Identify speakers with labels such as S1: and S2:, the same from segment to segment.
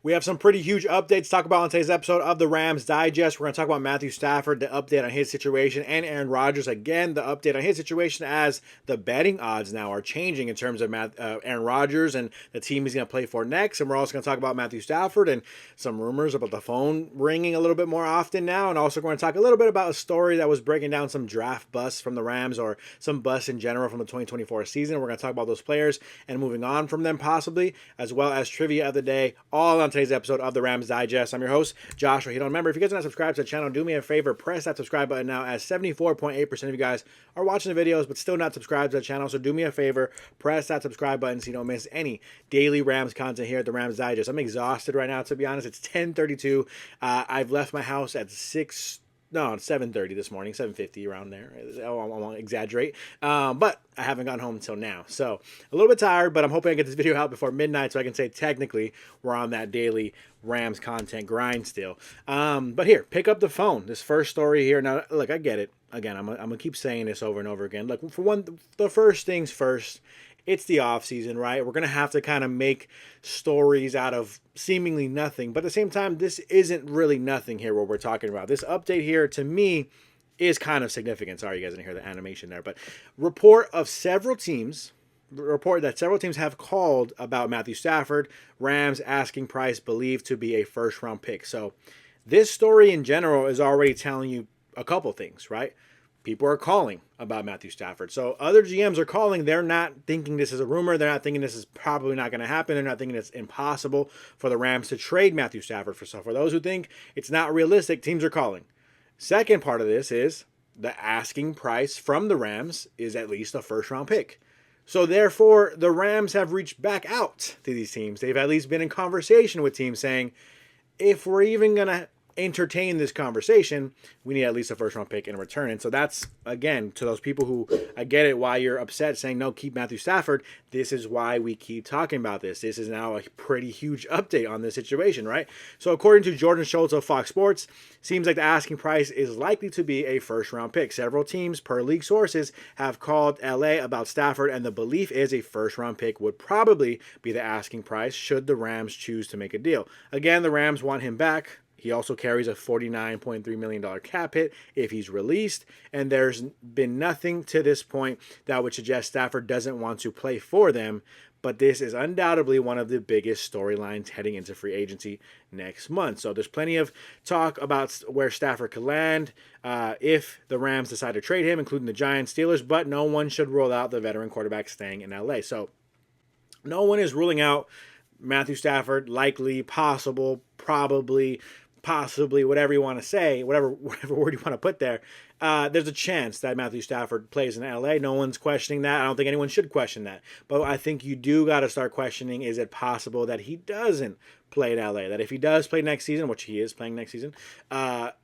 S1: We have some pretty huge updates to talk about on today's episode of the Rams Digest. We're going to talk about Matthew Stafford, the update on his situation, and Aaron Rodgers, again, the update on his situation as the betting odds now are changing in terms of Aaron Rodgers and the team he's going to play for next. And we're also going to talk about Matthew Stafford and some rumors about the phone ringing a little bit more often now. And also going to talk a little bit about a story that was breaking down some draft busts from the Rams or some busts in general from the 2024 season. We're going to talk about those players and moving on from them possibly, as well as trivia of the day, all on today's episode of the Rams Digest. I'm your host, Joshua Hedon. Remember, if you guys are not subscribed to the channel, do me a favor, press that subscribe button now, as 74.8% of you guys are watching the videos but still not subscribed to the channel. So do me a favor, press that subscribe button so you don't miss any daily Rams content here at the Rams Digest. I'm exhausted right now, to be honest. It's 10:32. I've left my house at 7:30 this morning, 7:50, around there. I won't exaggerate. But I haven't gotten home until now. So a little bit tired, but I'm hoping I get this video out before midnight so I can say technically we're on that daily Rams content grind still. But here, pick up the phone. This first story here. Now, look, I get it. Again, I'm going to keep saying this over and over again. Look, for one, the first things first, it's the off season, right? We're going to have to kind of make stories out of seemingly nothing. But at the same time, this isn't really nothing here what we're talking about. This update here, to me, is kind of significant. Sorry, you guys didn't hear the animation there. But report that several teams have called about Matthew Stafford. Rams asking price believed to be a first-round pick. So this story in general is already telling you a couple things, right? People are calling about Matthew Stafford. So other GMs are calling. They're not thinking this is a rumor. They're not thinking this is probably not going to happen. They're not thinking it's impossible for the Rams to trade Matthew Stafford. For those who think it's not realistic, teams are calling. Second part of this is the asking price from the Rams is at least a first-round pick. So therefore, the Rams have reached back out to these teams. They've at least been in conversation with teams saying, if we're even going to entertain this conversation, we need at least a first-round pick in return. And so that's, again, to those people who, I get it, why you're upset saying, no, keep Matthew Stafford. This is why we keep talking about this. This is now a pretty huge update on this situation, right? So according to Jordan Schultz of Fox Sports, seems like the asking price is likely to be a first-round pick. Several teams, per league sources, have called LA about Stafford, and the belief is a first-round pick would probably be the asking price should the Rams choose to make a deal. Again, the Rams want him back. He also carries a $49.3 million cap hit if he's released, and there's been nothing to this point that would suggest Stafford doesn't want to play for them, but this is undoubtedly one of the biggest storylines heading into free agency next month. So there's plenty of talk about where Stafford could land if the Rams decide to trade him, including the Giants, Steelers, but no one should rule out the veteran quarterback staying in LA. So no one is ruling out Matthew Stafford, likely, possible, probably, possibly, whatever you want to say, whatever word you want to put there, there's a chance that Matthew Stafford plays in LA. No one's questioning that. I don't think anyone should question that. But I think you do got to start questioning, is it possible that he doesn't play in LA? That if he does play next season, which he is playing next season,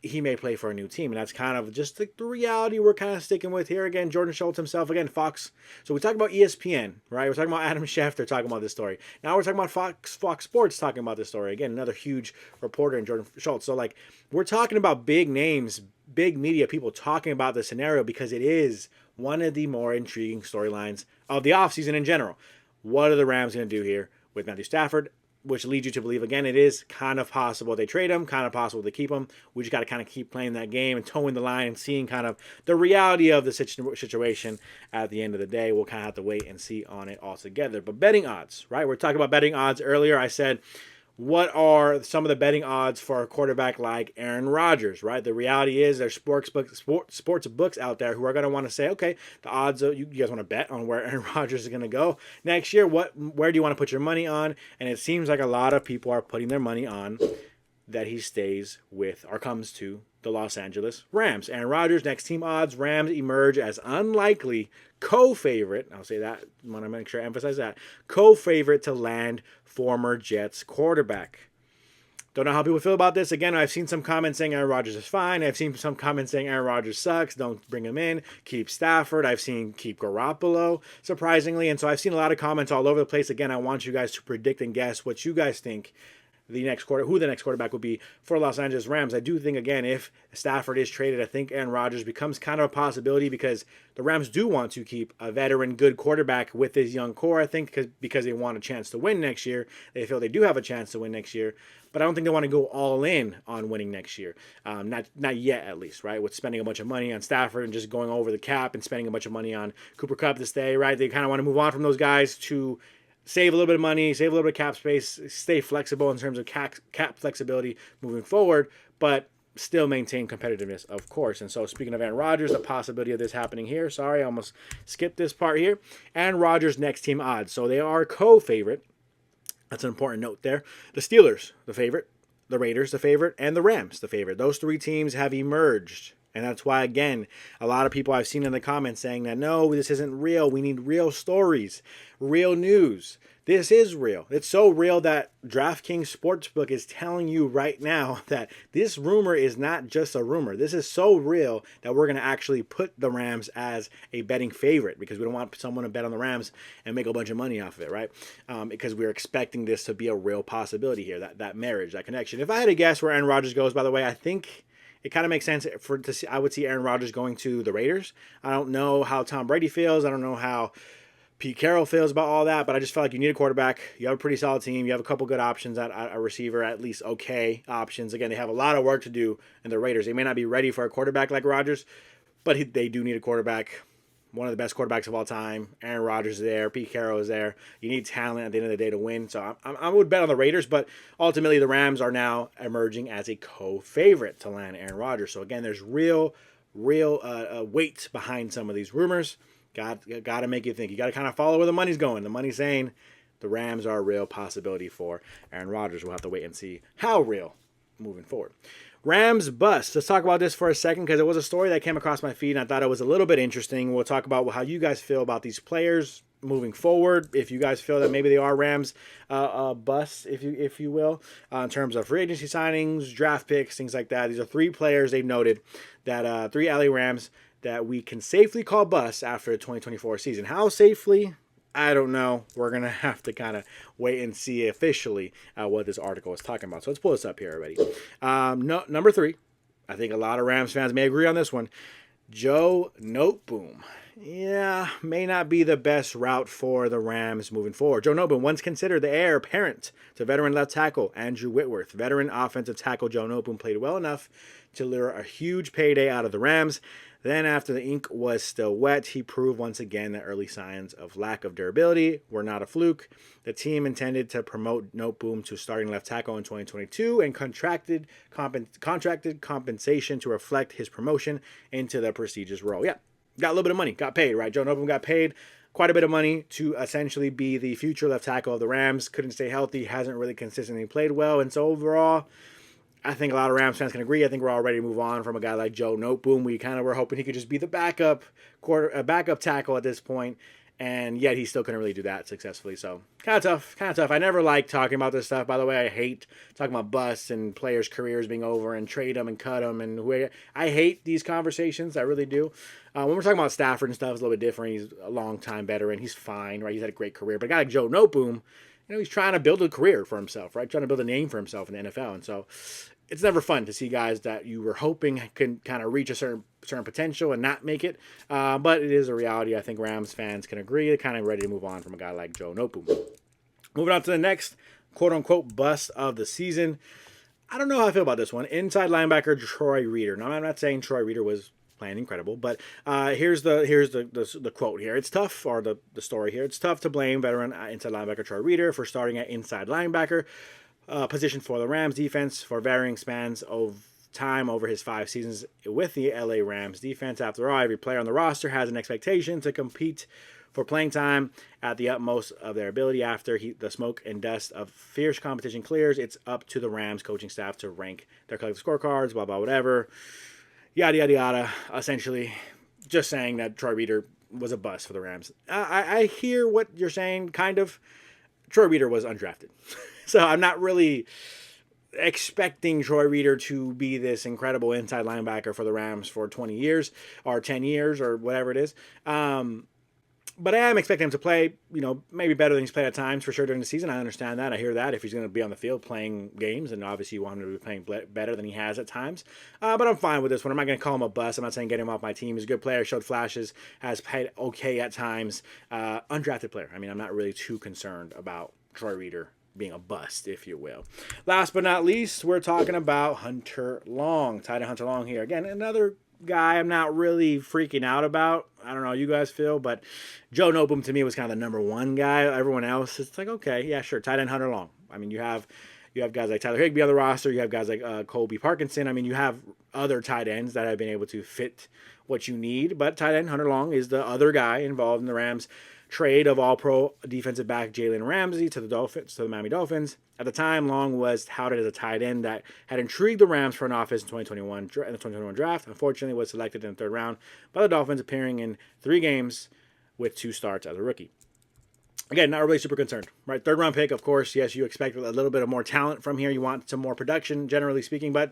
S1: he may play for a new team. And that's kind of just the reality we're kind of sticking with here. Again, Jordan Schultz himself, again, Fox. So we talk about ESPN, right? We're talking about Adam Schefter talking about this story. Now we're talking about Fox Sports talking about this story. Again, another huge reporter in Jordan Schultz. So like, we're talking about big names, big media people talking about the scenario because it is one of the more intriguing storylines of the offseason in general. What are the Rams going to do here with Matthew Stafford? Which leads you to believe, again, it is kind of possible they trade him, kind of possible they keep him. We just got to kind of keep playing that game and towing the line and seeing kind of the reality of the situation at the end of the day. We'll kind of have to wait and see on it all together. But betting odds, right? We're talking about betting odds earlier. I said, what are some of the betting odds for a quarterback like Aaron Rodgers, right? The reality is there's sports books out there who are going to want to say, okay, the odds of, you guys want to bet on where Aaron Rodgers is going to go next year. Where do you want to put your money on? And it seems like a lot of people are putting their money on that he stays with or comes to the Los Angeles Rams. Aaron Rodgers, next team odds, Rams emerge as unlikely co-favorite. I'll say that. I want to make sure I emphasize that. Co-favorite to land former Jets quarterback. Don't know how people feel about this. Again, I've seen some comments saying Aaron Rodgers is fine. I've seen some comments saying Aaron Rodgers sucks. Don't bring him in. Keep Stafford. I've seen keep Garoppolo, surprisingly. And so I've seen a lot of comments all over the place. Again, I want you guys to predict and guess what you guys think who the next quarterback will be for Los Angeles Rams. I do think, again, if Stafford is traded, I think Aaron Rodgers becomes kind of a possibility because the Rams do want to keep a veteran good quarterback with this young core, I think, because they want a chance to win next year. They feel they do have a chance to win next year, but I don't think they want to go all in on winning next year. Not yet, at least, right? With spending a bunch of money on Stafford and just going over the cap and spending a bunch of money on Cooper Kupp to stay, right? They kind of want to move on from those guys to save a little bit of money, save a little bit of cap space, stay flexible in terms of cap flexibility moving forward, but still maintain competitiveness, of course. And so speaking of Aaron Rodgers, the possibility of this happening here. Sorry, I almost skipped this part here. Aaron Rodgers next team odds. So they are co-favorite. That's an important note there. The Steelers, the favorite. The Raiders, the favorite. And the Rams, the favorite. Those three teams have emerged. And that's why, again, a lot of people I've seen in the comments saying that, no, this isn't real. We need real stories, real news. This is real. It's so real that DraftKings Sportsbook is telling you right now that this rumor is not just a rumor. This is so real that we're going to actually put the Rams as a betting favorite because we don't want someone to bet on the Rams and make a bunch of money off of it, right? Because we're expecting this to be a real possibility here, that marriage, that connection. If I had to guess where Aaron Rodgers goes, by the way, I think it kind of makes sense I would see Aaron Rodgers going to the Raiders. I don't know how Tom Brady feels. I don't know how Pete Carroll feels about all that, but I just felt like you need a quarterback. You have a pretty solid team. You have a couple good options at a receiver, at least okay options. Again, they have a lot of work to do in the Raiders. They may not be ready for a quarterback like Rodgers, but they do need a quarterback. One of the best quarterbacks of all time. Aaron Rodgers is there. Pete Carroll is there. You need talent at the end of the day to win. So I would bet on the Raiders, but ultimately the Rams are now emerging as a co-favorite to land Aaron Rodgers. So again, there's real weight behind some of these rumors. Got to make you think. You got to kind of follow where the money's going. The money's saying the Rams are a real possibility for Aaron Rodgers. We'll have to wait and see how real moving forward. Rams bust. Let's talk about this for a second because it was a story that came across my feed and I thought it was a little bit interesting. We'll talk about how you guys feel about these players moving forward. If you guys feel that maybe they are Rams bust, if you will, in terms of free agency signings, draft picks, things like that. These are three players they've noted that three LA Rams that we can safely call bust after the 2024 season. How safely? I don't know. We're going to have to kind of wait and see officially what this article is talking about. So let's pull this up here already. Number 3, I think a lot of Rams fans may agree on this one. Joe Noteboom. Yeah, may not be the best route for the Rams moving forward. Joe Noteboom, once considered the heir apparent to veteran left tackle Andrew Whitworth. Veteran offensive tackle Joe Noteboom played well enough to lure a huge payday out of the Rams. Then after the ink was still wet, he proved once again that early signs of lack of durability were not a fluke. The team intended to promote Noteboom to starting left tackle in 2022 and contracted compensation to reflect his promotion into the prestigious role. Yeah, got a little bit of money, got paid, right? Joe Noteboom got paid quite a bit of money to essentially be the future left tackle of the Rams. Couldn't stay healthy, hasn't really consistently played well, and so overall, I think a lot of Rams fans can agree. I think we're all ready to move on from a guy like Joe Noteboom. We kind of were hoping he could just be the backup tackle at this point, and yet he still couldn't really do that successfully. So kind of tough. I never like talking about this stuff. By the way, I hate talking about busts and players' careers being over and trade them and cut them. And I hate these conversations. I really do. When we're talking about Stafford and stuff, it's a little bit different. He's a long-time veteran. He's fine, right? He's had a great career. But a guy like Joe Noteboom, he's trying to build a career for himself, right? Trying to build a name for himself in the NFL. And so it's never fun to see guys that you were hoping can kind of reach a certain potential and not make it. But it is a reality. I think Rams fans can agree. They're kind of ready to move on from a guy like Joe Noteboom. Moving on to the next quote-unquote bust of the season. I don't know how I feel about this one. Inside linebacker Troy Reeder. Now, I'm not saying Troy Reeder was playing incredible, but here's the quote here. It's tough, or the story here. It's tough to blame veteran inside linebacker Troy Reeder for starting at inside linebacker position for the Rams defense for varying spans of time over his 5 seasons with the LA Rams defense. After all, every player on the roster has an expectation to compete for playing time at the utmost of their ability. After the smoke and dust of fierce competition clears, it's up to the Rams coaching staff to rank their collective scorecards, blah, blah, whatever. Yada, yada, yada. Essentially, just saying that Troy Reeder was a bust for the Rams. I hear what you're saying, kind of. Troy Reeder was undrafted. So I'm not really expecting Troy Reeder to be this incredible inside linebacker for the Rams for 20 years or 10 years or whatever it is. But I am expecting him to play, maybe better than he's played at times for sure during the season. I understand that. I hear that. If he's going to be on the field playing games, and obviously you want him to be playing better than he has at times. But I'm fine with this one. I'm not going to call him a bust. I'm not saying get him off my team. He's a good player, showed flashes, has played okay at times. Undrafted player. I mean, I'm not really too concerned about Troy Reeder being a bust, if you will. Last but not least, we're talking about Hunter Long. Tight end Hunter Long here. Again, another guy I'm not really freaking out about. I don't know how you guys feel, but Joe Noteboom to me was kind of the number one guy. Everyone else, it's like, okay, yeah, sure, tight end Hunter Long. I mean, you have guys like Tyler Higbee on the roster. You have guys like Colby Parkinson. I mean, you have other tight ends that have been able to fit what you need, but tight end Hunter Long is the other guy involved in the Rams trade of All-Pro defensive back Jalen Ramsey to the Miami Dolphins. At the time, Long was touted as a tight end that had intrigued the Rams for an office in the 2021 draft. Unfortunately, was selected in the third round by the Dolphins, appearing in 3 games with 2 starts as a rookie. Again, not really super concerned, right? Third round pick, of course. Yes, you expect a little bit of more talent from here. You want some more production, generally speaking, but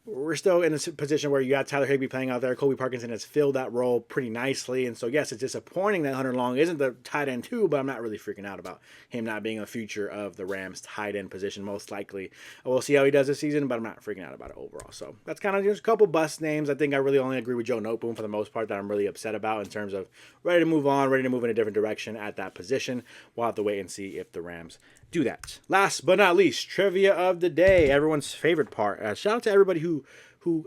S1: we're still in a position where you got Tyler Higbee playing out there. Colby Parkinson has filled that role pretty nicely. And so, yes, it's disappointing that Hunter Long isn't the tight end too, but I'm not really freaking out about him not being a future of the Rams tight end position, most likely. We'll see how he does this season, but I'm not freaking out about it overall. So that's kind of just a couple bust names. I think I really only agree with Joe Noteboom for the most part that I'm really upset about in terms of ready to move on, ready to move in a different direction at that position. We'll have to wait and see if the Rams do that. Last but not least, trivia of the day, everyone's favorite part. Shout out to everybody who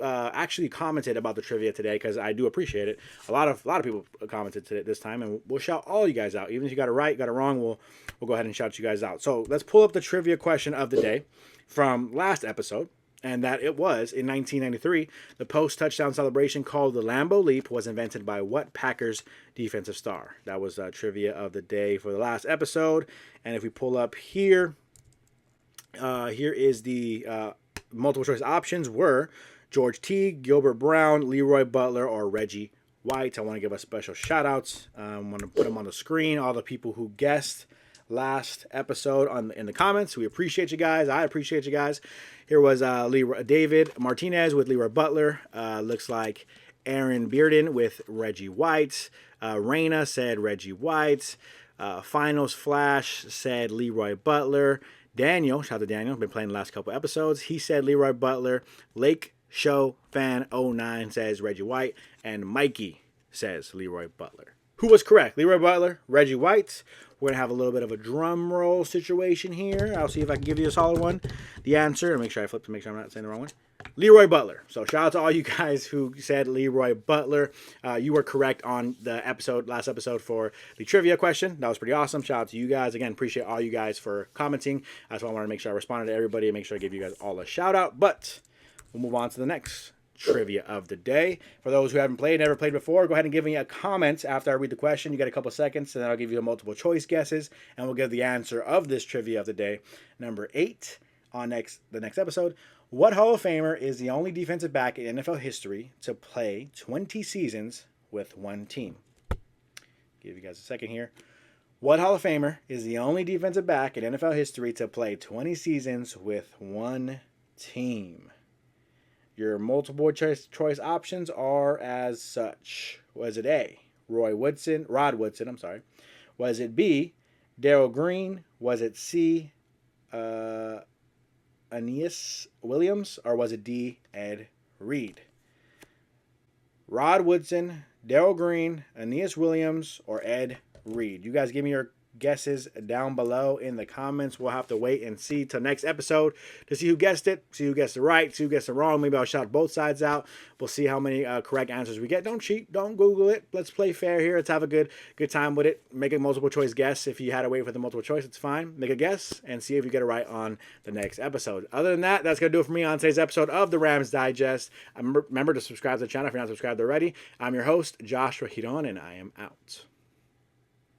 S1: actually commented about the trivia today, because I do appreciate it. A lot of people commented today this time, and we'll shout all you guys out. Even if you got it right, got it wrong, we'll go ahead and shout you guys out. So let's pull up the trivia question of the day from last episode, and that it was in 1993. The post-touchdown celebration called the Lambeau Leap was invented by what Packers defensive star? That was trivia of the day for the last episode. And if we pull up here, here is the multiple choice options were George Teague, Gilbert Brown, Leroy Butler, or Reggie White. I want to give a special shout outs. I want to put them on the screen. All the people who guessed last episode in the comments. We appreciate you guys. I appreciate you guys. Here was David Martinez with Leroy Butler. Looks like Aaron Bearden with Reggie White. Raina said Reggie White. Finals Flash said Leroy Butler. Daniel, shout out to Daniel, been playing the last couple episodes. He said Leroy Butler. Lake Show Fan 09 says Reggie White. And Mikey says Leroy Butler. Who was correct? Leroy Butler, Reggie White. We're going to have a little bit of a drum roll situation here. I'll see if I can give you a solid one. The answer, and make sure I flip to make sure I'm not saying the wrong one. Leroy Butler. So shout out to all you guys who said Leroy Butler. You were correct on the last episode for the trivia question. That was pretty awesome. Shout out to you guys. Again, appreciate all you guys for commenting. That's why I wanted to make sure I responded to everybody and make sure I give you guys all a shout out. But we'll move on to the next trivia of the day. For those who haven't played, never played before, go ahead and give me a comment after I read the question. You got a couple seconds, and then I'll give you a multiple choice guesses, and we'll give the answer of this trivia of the day. Number 8 on the next episode. What Hall of Famer is the only defensive back in NFL history to play 20 seasons with one team? Give you guys a second here. What Hall of Famer is the only defensive back in NFL history to play 20 seasons with one team? Your multiple choice options are as such. Was it A, Rod Woodson? Was it B, Darrell Green? Was it C, Aeneas Williams? Or was it D, Ed Reed? Rod Woodson, Darrell Green, Aeneas Williams, or Ed Reed? You guys give me your guesses down below in the comments. We'll have to wait and see till next episode to see who guessed it, see who guessed it right, see who guessed it wrong. Maybe I'll shout both sides out. We'll see how many correct answers we get. Don't cheat, don't Google it. Let's play fair here. Let's have a good time with it. Make a multiple choice guess. If you had to wait for the multiple choice, it's fine. Make a guess and see if you get it right on the next episode. Other than that, that's gonna do it for me on today's episode of the Rams Digest. Remember to subscribe to the channel if you're not subscribed already. I'm your host, Joshua Giron, and I am out.